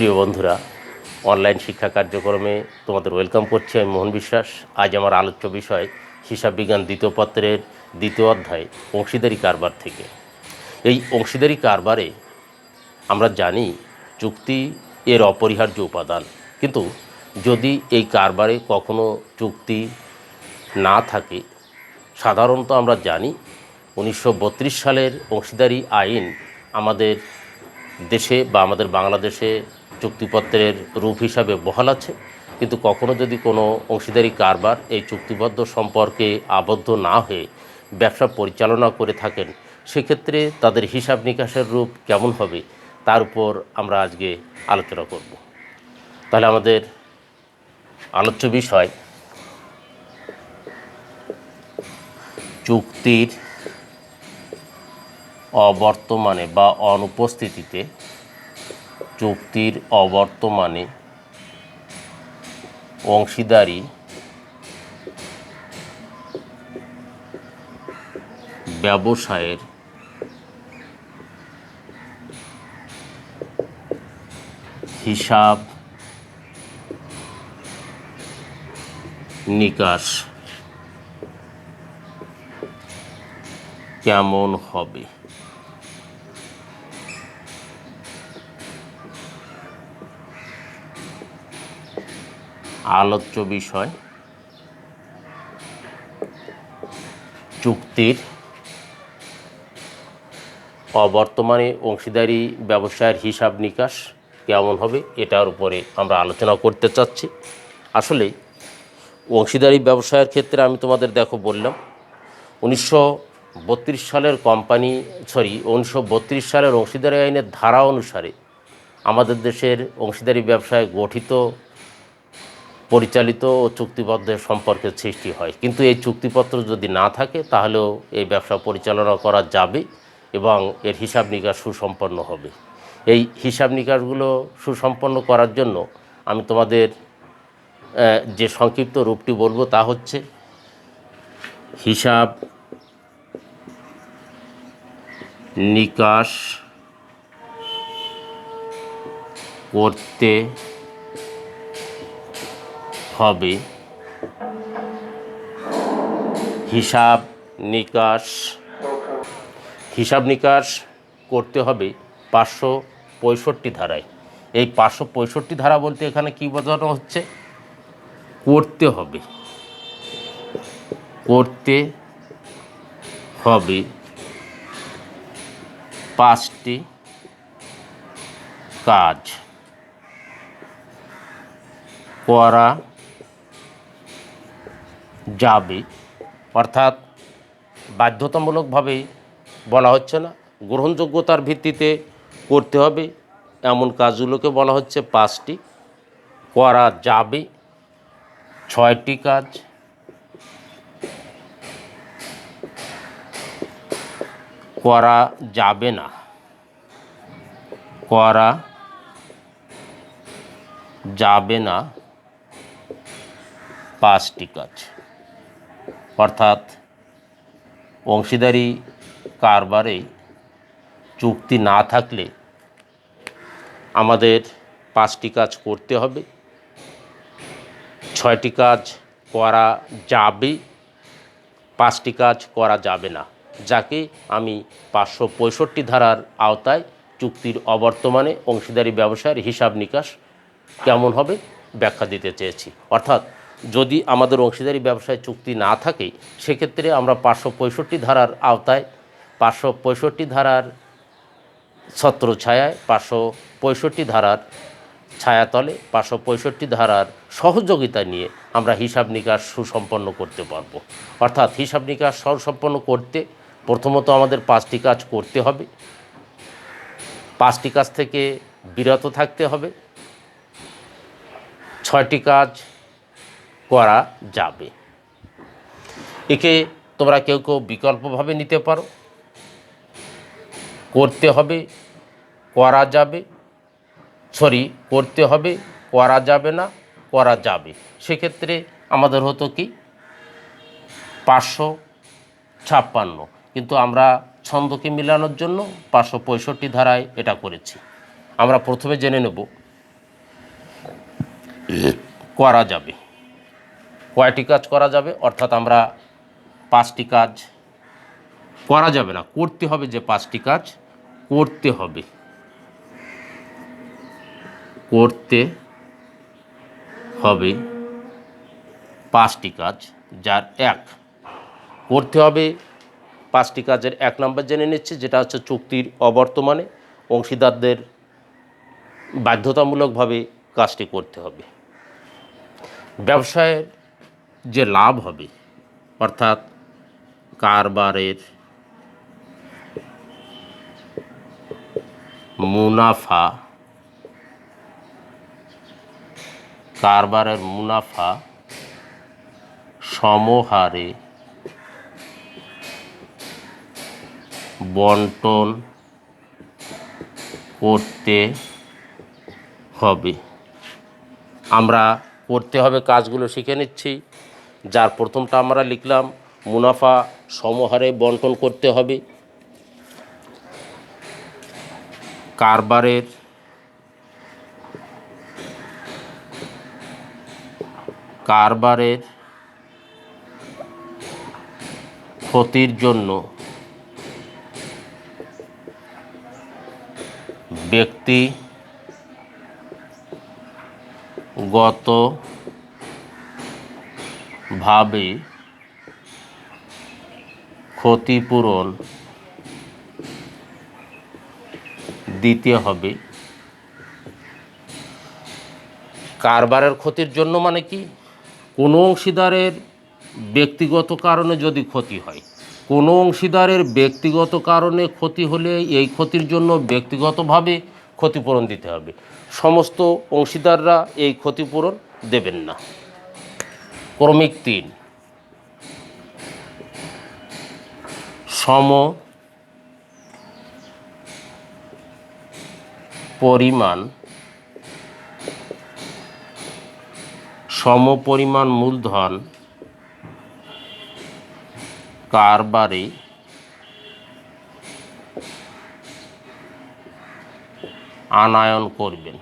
প্রিয় বন্ধুরা, অনলাইন শিক্ষা কার্যক্রমে তোমাদের ওয়েলকাম করছি। আমি মোহন বিশ্বাস। আজ আমার আলোচ্য বিষয় হিসাব বিজ্ঞান দ্বিতীয় পত্রের দ্বিতীয় অধ্যায় অংশীদারি কারবার থেকে। এই অংশীদারি কারবারে আমরা জানি চুক্তি এর অপরিহার্য উপাদান, কিন্তু যদি এই কারবারে কখনো চুক্তি না থাকে, সাধারণত আমরা জানি 1932 সালের অংশীদারি আইন আমাদের দেশে বা আমাদের বাংলাদেশে চুক্তিপত্রের রূপ হিসাবে বহাল আছে। কিন্তু কখনো যদি কোনো অংশীদারি কারবার এই চুক্তিবদ্ধ সম্পর্কে আবদ্ধ না হয়ে ব্যবসা পরিচালনা করে থাকেন, সেক্ষেত্রে তাদের হিসাব নিকাশের রূপ কেমন হবে তার উপর আমরা আজকে আলোচনা করব। তাহলে আমাদের আলোচ্য বিষয় চুক্তির অবর্তমানে বা অনুপস্থিতিতে, চুক্তির অবর্তমানে অংশীদারি ব্যবসায়ের হিসাব নিকাশ কেমন হবে? আলোচ্য বিষয় চুক্তির অবর্তমানে অংশীদারি ব্যবসায়ের হিসাব নিকাশ কেমন হবে, এটার উপরে আমরা আলোচনা করতে চাচ্ছি। আসলে অংশীদারি ব্যবসায়ের ক্ষেত্রে আমি তোমাদের বললাম 1932 সালের 1932 সালের অংশীদারি আইনের ধারা অনুসারে আমাদের দেশের অংশীদারি ব্যবসায় গঠিত, পরিচালিত ও চুক্তিবদ্ধ সম্পর্কের সৃষ্টি হয়। কিন্তু এই চুক্তিপত্র যদি না থাকে তাহলেও এই ব্যবসা পরিচালনা করা যাবে এবং এর হিসাব নিকাশ সুসম্পন্ন হবে। এই হিসাব নিকাশগুলো সুসম্পন্ন করার জন্য আমি তোমাদের যে সংক্ষিপ্ত রূপটি বলবো তা হচ্ছে হিসাব নিকাশ করতে হবে। হিসাব নিকাশ করতে হবে 565 ধারায়। এই 565 ধারা বলতে এখানে কি বোঝানো হচ্ছে? করতে হবে 5টি কাজ করা যাবে। অর্থাৎ বাধ্যতামূলকভাবে বলা হচ্ছে না, গ্রহণযোগ্যতার ভিত্তিতে করতে হবে এমন কাজগুলোকে বলা হচ্ছে 5টি। করা যাবে 6টি কাজ, করা যাবে না 5টি কাজ। অর্থাৎ অংশীদারি কারবারে চুক্তি না থাকলে আমাদের 5টি কাজ করতে হবে, 6টি কাজ করা যাবে, 5টি কাজ করা যাবে না, যাকে আমি 565 ধারার আওতায় চুক্তির অবর্তমানে অংশীদারি ব্যবসায়ের হিসাব নিকাশ কেমন হবে ব্যাখ্যা দিতে চেয়েছি। অর্থাৎ যদি আমাদের অংশীদারি ব্যবসায় চুক্তি না থাকে, সেক্ষেত্রে আমরা 565 ধারার আওতায় 565 ধারার ছত্রছায়ায়, 565 ধারার ছায়াতলে, 565 ধারার সহযোগিতা নিয়ে আমরা হিসাব নিকাশ সুসম্পন্ন করতে পারব। অর্থাৎ হিসাব নিকাশ সুসম্পন্ন করতে প্রথমত আমাদের 5টি কাজ করতে হবে, 5টি কাজ থেকে বিরত থাকতে হবে, 6টি কাজ করা যাবে। একে তোমরা কেউ কেউ বিকল্পভাবে নিতে পারো। করতে হবে, করা যাবে, করতে হবে, করা যাবে না, করা যাবে। সেক্ষেত্রে আমাদের হতো কি 556, কিন্তু আমরা ছন্দকে মিলানোর জন্য 565 ধারায় এটা করেছি। আমরা প্রথমে জেনে নেব করা যাবে। কয়টি কাজ করা যাবে? অর্থাৎ আমরা 5টি কাজ করা যাবে না, করতে হবে। যে 5টি কাজ করতে হবে, করতে হবে 5টি কাজ, যার এক করতে হবে 5টি কাজের 1 নম্বর জেনে নিচ্ছি, যেটা হচ্ছে চুক্তির অবর্তমানে অংশীদারদের বাধ্যতামূলকভাবে কাজটি করতে হবে। ব্যবসায়ের যে লাভ হবে, অর্থাৎ কারবারের মুনাফা, কারবারের মুনাফা সমহারে বন্টন করতে হবে। আমরা করতে হবে কাজগুলো শিখে নিচ্ছি। যার প্রথমটা আমরা লিখলাম, মুনাফা সমহারে বন্টন করতে হবে। কারবারের ক্ষতির জন্য ব্যক্তিগতভাবে ক্ষতিপূরণ দিতে হবে। কারবারের ক্ষতির জন্য মানে কি? কোনো অংশীদারের ব্যক্তিগত কারণে যদি ক্ষতি হয়, কোনো অংশীদারের ব্যক্তিগত কারণে ক্ষতি হলে এই ক্ষতির জন্য ব্যক্তিগতভাবে ক্ষতিপূরণ দিতে হবে। সমস্ত অংশীদাররা এই ক্ষতিপূরণ দেবেন না। ক্রমিক 3, সম পরিমাণ মূলধন কারবারে আনয়ন করবেন।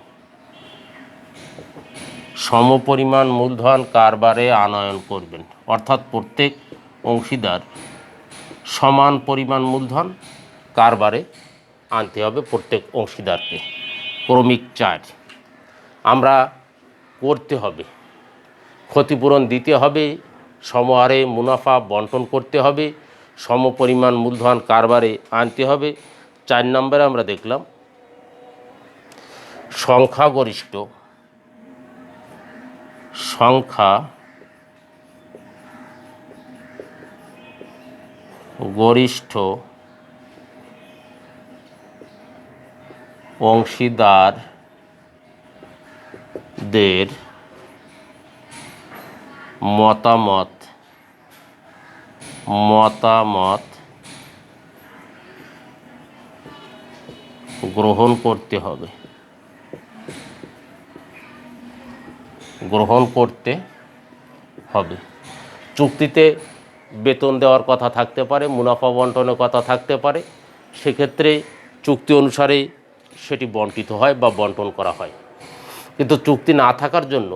সমপরিমাণ মূলধন কারবারে আনয়ন করবেন, অর্থাৎ প্রত্যেক অংশীদার সমান পরিমাণ মূলধন কারবারে আনতে হবে প্রত্যেক অংশীদারকে। ক্রমিক 4, আমরা করতে হবে, ক্ষতিপূরণ দিতে হবে, সমহারে মুনাফা বন্টন করতে হবে, সমপরিমাণ মূলধন কারবারে আনতে হবে। 4 নম্বরে আমরা দেখলাম, সংখ্যাগরিষ্ঠ অংশীদারদের মতামত গ্রহণ করতে হবে। চুক্তিতে বেতন দেওয়ার কথা থাকতে পারে, মুনাফা বন্টনের কথা থাকতে পারে, সেক্ষেত্রে চুক্তি অনুসারে সেটি বন্টিত হয় বা বন্টন করা হয়। কিন্তু চুক্তি না থাকার জন্য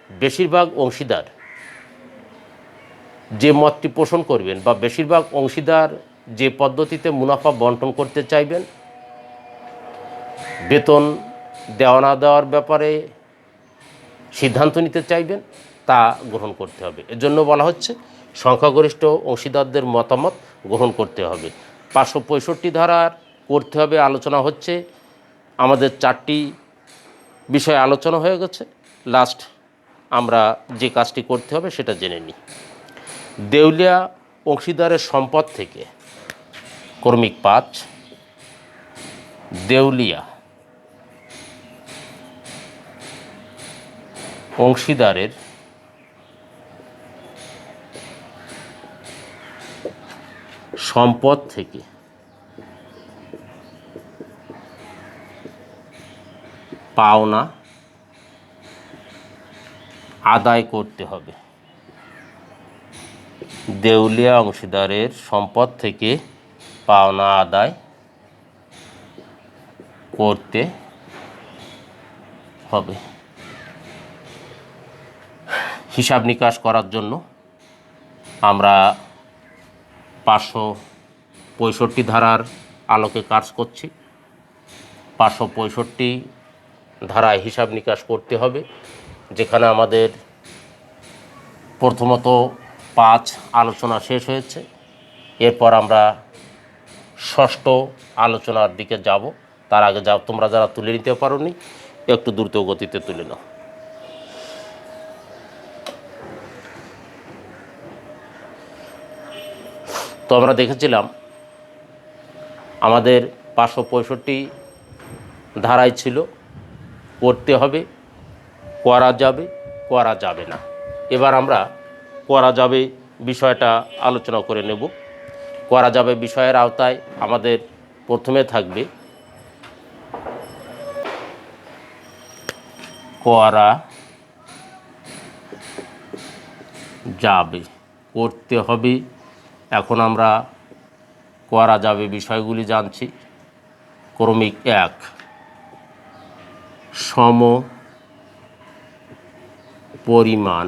বেশিরভাগ অংশীদার যে মতটি পোষণ করবেন বা বেশিরভাগ অংশীদার যে পদ্ধতিতে মুনাফা বন্টন করতে চাইবেন, বেতন দেওয়া না দেওয়ার ব্যাপারে সিদ্ধান্ত নিতে চাইবেন, তা গ্রহণ করতে হবে। এজন্য বলা হচ্ছে সংখ্যাগরিষ্ঠ অংশীদারদের মতামত গ্রহণ করতে হবে। 565 ধারার করতে হবে আলোচনা হচ্ছে। আমাদের 4টি বিষয় আলোচনা হয়ে গেছে। লাস্ট আমরা যে কাজটি করতে হবে সেটা জেনে নিই। দেউলিয়া অংশীদারের সম্পদ থেকে, ক্রমিক 5, দেউলিয়া অংশীদারের সম্পদ থেকে পাওনা আদায় করতে হবে। দেউলিয়া অংশীদারের সম্পদ থেকে পাওনা আদায় করতে হবে। হিসাব নিকাশ করার জন্য আমরা 565 ধারার আলোকে কাজ করছি। 565 ধারায় হিসাব নিকাশ করতে হবে, যেখানে আমাদের প্রথমত 5 আলোচনা শেষ হয়েছে। এরপর আমরা ষষ্ঠ আলোচনার দিকে যাব। তার আগে তোমরা যারা তুলে নিতে পারোনি একটু দ্রুত গতিতে তুলে নাও। তো আমরা দেখেছিলাম আমাদের 565 ধারায় ছিল করতে হবে, করা যাবে, করা যাবে না। এবার আমরা করা যাবে বিষয়টা আলোচনা করে নেব। করা যাবে বিষয়ের আওতায় আমাদের প্রথমে থাকবে করা যাবে, করতে হবে। এখন আমরা করা যাবে বিষয়গুলি জানছি। ক্রমিক 1, সম পরিমাণ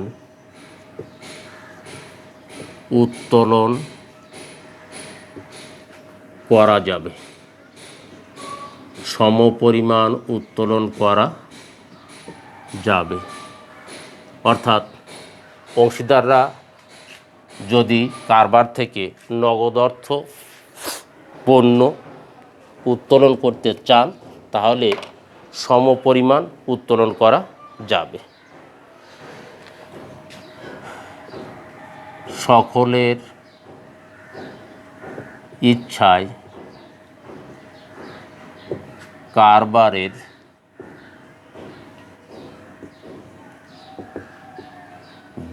উত্তোলন করা যাবে। সম পরিমাণ উত্তোলন করা যাবে অর্থাৎ অংশীদাররা যদি কারবার থেকে নগদ অর্থ পণ্য উত্তোলন করতে চান তাহলে সম পরিমাণ উত্তোলন করা যাবে। সকলের ইচ্ছায় কারবারের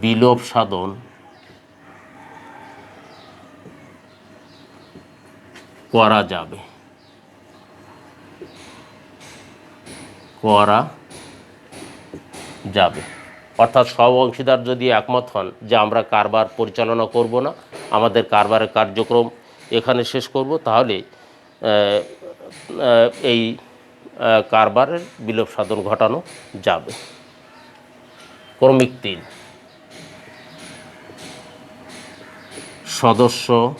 বিলোপ সাধন করা যাবে। করা যাবে অর্থাৎ সব অংশীদার যদি একমত হন যে আমরা কারবার পরিচালনা করব না, আমাদের কারবারের কার্যক্রম এখানে শেষ করব, তাহলে এই কারবারের বিলোপ সাধন ঘটানো যাবে। ক্রমিক 3, সদস্যগণ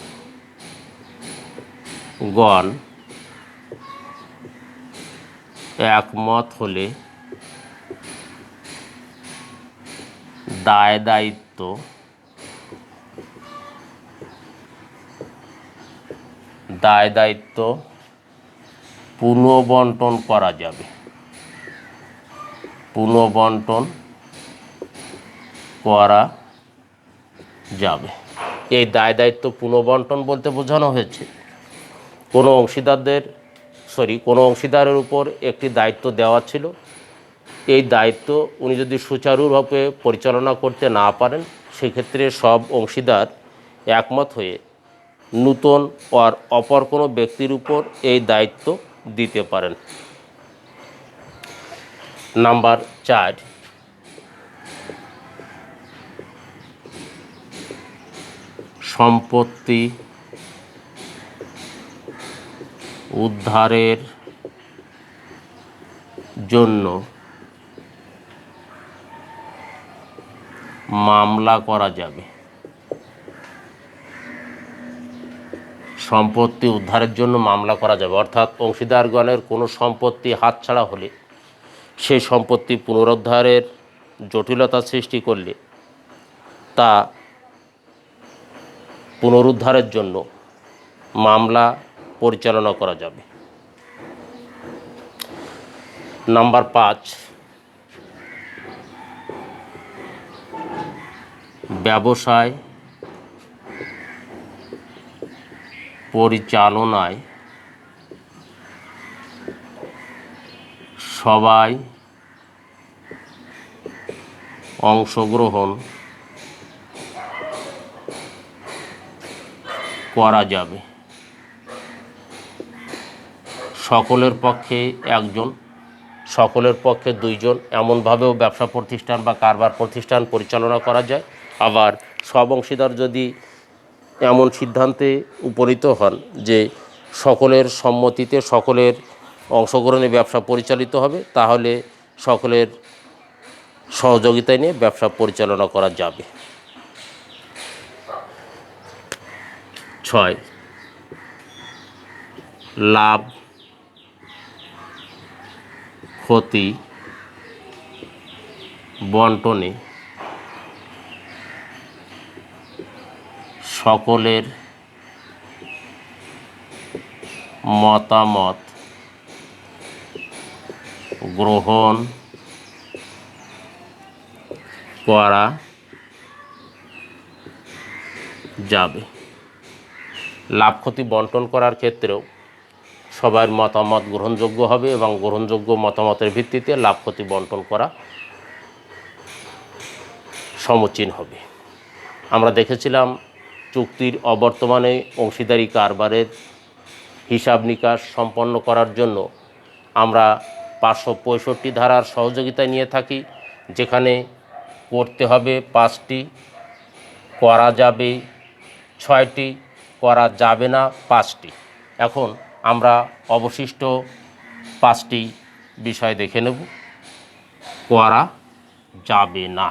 একমত হলে দায় দায়িত্ব পুনঃবণ্টন করা যাবে। পুনঃবণ্টন করা যাবে। এই দায় দায়িত্ব পুনঃবণ্টন বলতে বোঝানো হয়েছে কোনো অংশীদারের উপর একটি দায়িত্ব দেওয়া ছিল, এই দায়িত্ব উনি যদি সুচারুরূপে পরিচালনা করতে না পারেন সেক্ষেত্রে সব অংশীদার একমত হয়ে নূতন আর অপর কোনো ব্যক্তির উপর এই দায়িত্ব দিতে পারেন। নাম্বার 4, সম্পত্তি উদ্ধারের জন্য মামলা করা যাবে। সম্পত্তি উদ্ধারের জন্য মামলা করা যাবে অর্থাৎ অংশীদারগণের কোনো সম্পত্তি হাতছাড়া হলে সেই সম্পত্তি পুনরুদ্ধারের জটিলতা সৃষ্টি করলে তা পুনরুদ্ধারের জন্য মামলা পরিচালনা করা যাবে। নাম্বার 5, ব্যবসায় পরিচালনায় সবাই অংশগ্রহণ করা যাবে। সকলের পক্ষে একজন, সকলের পক্ষে 2 জন, এমনভাবেও ব্যবসা প্রতিষ্ঠান বা কারবার প্রতিষ্ঠান পরিচালনা করা যায়। আবার সব অংশীদার যদি এমন সিদ্ধান্তে উপনীত হন যে সকলের সম্মতিতে সকলের অংশগ্রহণে ব্যবসা পরিচালিত হবে তাহলে সকলের সহযোগিতায় নিয়ে ব্যবসা পরিচালনা করা যাবে। 6, লাভ ক্ষতি বন্টনে সকলের মতামত গ্রহণ করা যাবে। লাভ ক্ষতি বন্টন করার ক্ষেত্রেও সবার মতামত গ্রহণযোগ্য হবে এবং গ্রহণযোগ্য মতামতের ভিত্তিতে লাভ ক্ষতি বন্টন করা সমীচীন হবে। আমরা দেখেছিলাম চুক্তির অবর্তমানে অংশীদারি কারবারের হিসাব নিকাশ সম্পন্ন করার জন্য আমরা 565 ধারার সহযোগিতা নিয়ে থাকি, যেখানে করতে হবে 5টি, করা যাবে 6টি, করা যাবে না 5টি। এখন আমরা অবশিষ্ট 5টি বিষয় দেখে নেব। করা যাবে না,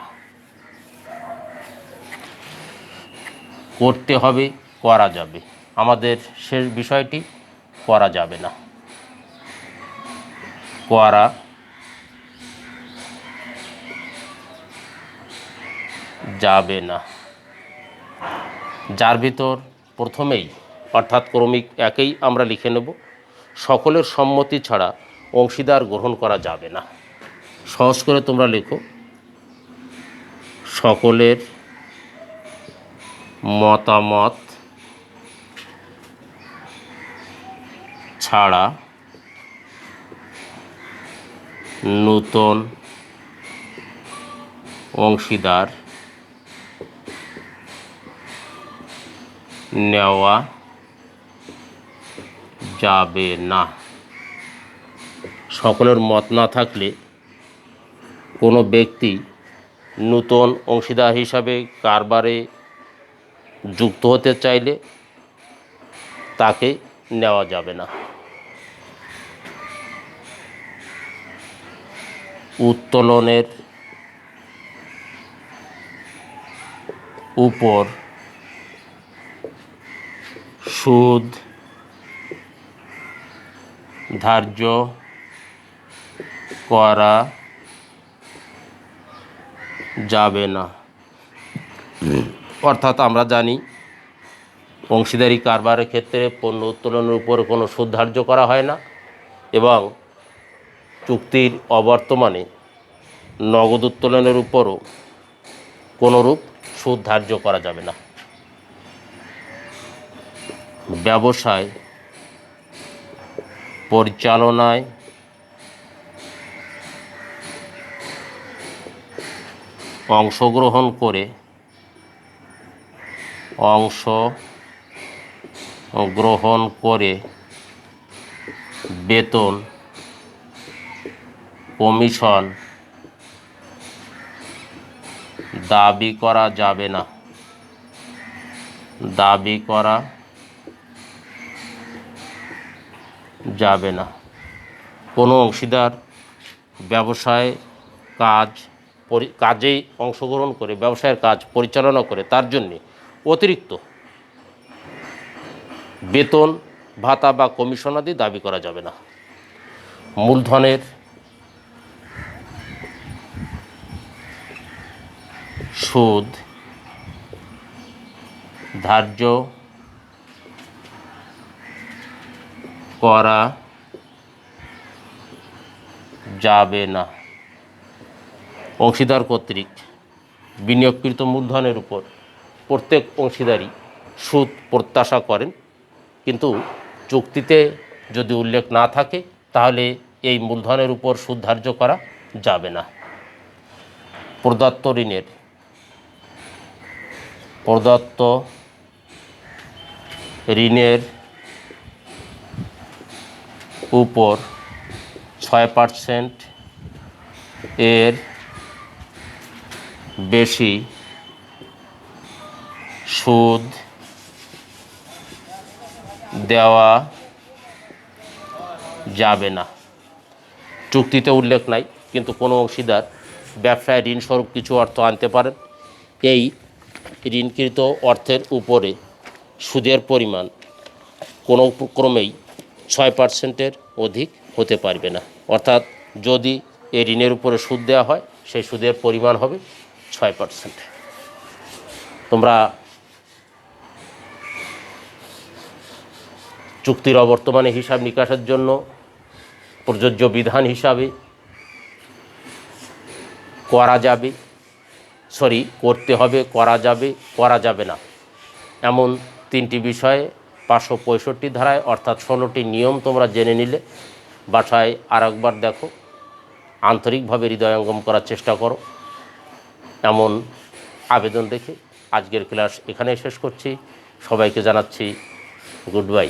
করতে হবে, করা যাবে। আমাদের শেষ বিষয়টি করা যাবে না। করা যাবে না, যার ভিতর প্রথমেই অর্থাৎ ক্রমিক একেই আমরা লিখে নেব, সকলের সম্মতি ছাড়া অংশীদার গ্রহণ করা যাবে না। সহজ করে তোমরা লেখো, সকলের মতামত ছাড়া নূতন অংশীদার নেওয়া যাবে না। সকলের মত না থাকলে কোনো ব্যক্তি নূতন অংশীদার হিসাবে কারবারে যুক্ত হতে চাইলে তাকে নেওয়া যাবে না। উত্তোলনের উপর সুদ ধার্য করা যাবে না। অর্থাৎ আমরা জানি অংশীদারি কারবারের ক্ষেত্রে পণ্য উত্তোলনের উপর কোনো সুদ ধার্য করা হয় না এবং চুক্তির অবর্তমানে নগদ উত্তোলনের উপরও কোনোরূপ সুদ ধার্য করা যাবে না। ব্যবসায় পরিচালনায় অংশগ্রহণ করে বেতন, কমিশন দাবি করা যাবে না। দাবি করা যাবে না। কোনো অংশীদার ব্যবসায় কাজে অংশগ্রহণ করে ব্যবসায়ের কাজ পরিচালনা করে তার জন্যে অতিরিক্ত বেতন, ভাতা বা কমিশনাদি দাবি করা যাবে না। মূলধনের সুদ ধার্য করা যাবে না। অংশীদার কর্তৃক বিনিয়োগকৃত মূলধনের উপর প্রত্যেক অংশীদারই সুদ প্রত্যাশা করেন, কিন্তু চুক্তিতে যদি উল্লেখ না থাকে তাহলে এই মূলধনের উপর সুদ ধার্য করা যাবে না। প্রদত্ত ঋণের উপর 6% এর বেশি সুদ দেওয়া যাবে না। চুক্তিতে উল্লেখ নাই, কিন্তু কোনো অংশীদার ব্যবসায় ঋণস্বরূপ কিছু অর্থ আনতে পারেন। এই ঋণকৃত অর্থের উপরে সুদের পরিমাণ কোনো ক্রমেই 6%-এর অধিক হতে পারবে না। অর্থাৎ যদি এই ঋণের উপরে সুদ দেওয়া হয়, সেই সুদের পরিমাণ হবে 6%। তোমরা চুক্তির অবর্তমানে হিসাব নিকাশের জন্য প্রযোজ্য বিধান হিসাবে করতে হবে, করা যাবে, করা যাবে না, এমন 3টি বিষয়ে 565 ধারায় অর্থাৎ 16টি নিয়ম তোমরা জেনে নিলে। বাসায় আরেকবার দেখো, আন্তরিকভাবে হৃদয়ঙ্গম করার চেষ্টা করো, এমন আবেদন রেখে আজকের ক্লাস এখানেই শেষ করছি। সবাইকে জানাচ্ছি গুড বাই।